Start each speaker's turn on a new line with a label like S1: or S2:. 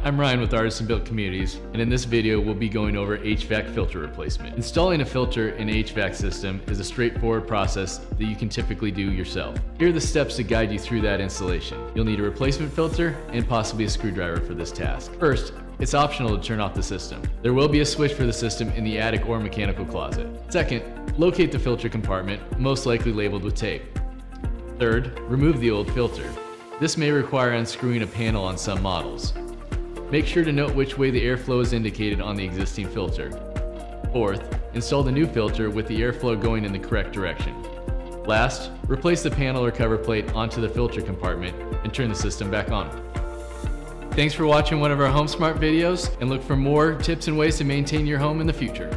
S1: I'm Ryan with Artisan Built Communities, and in this video we'll be going over HVAC filter replacement. Installing a filter in an HVAC system is a straightforward process that you can typically do yourself. Here are the steps to guide you through that installation. You'll need a replacement filter and possibly a screwdriver for this task. First, it's optional to turn off the system. There will be a switch for the system in the attic or mechanical closet. Second, locate the filter compartment, most likely labeled with tape. Third, remove the old filter. This may require unscrewing a panel on some models. Make sure to note which way the airflow is indicated on the existing filter. Fourth, install the new filter with the airflow going in the correct direction. Last, replace the panel or cover plate onto the filter compartment and turn the system back on. Thanks for watching one of our Home Smart videos, and look for more tips and ways to maintain your home in the future.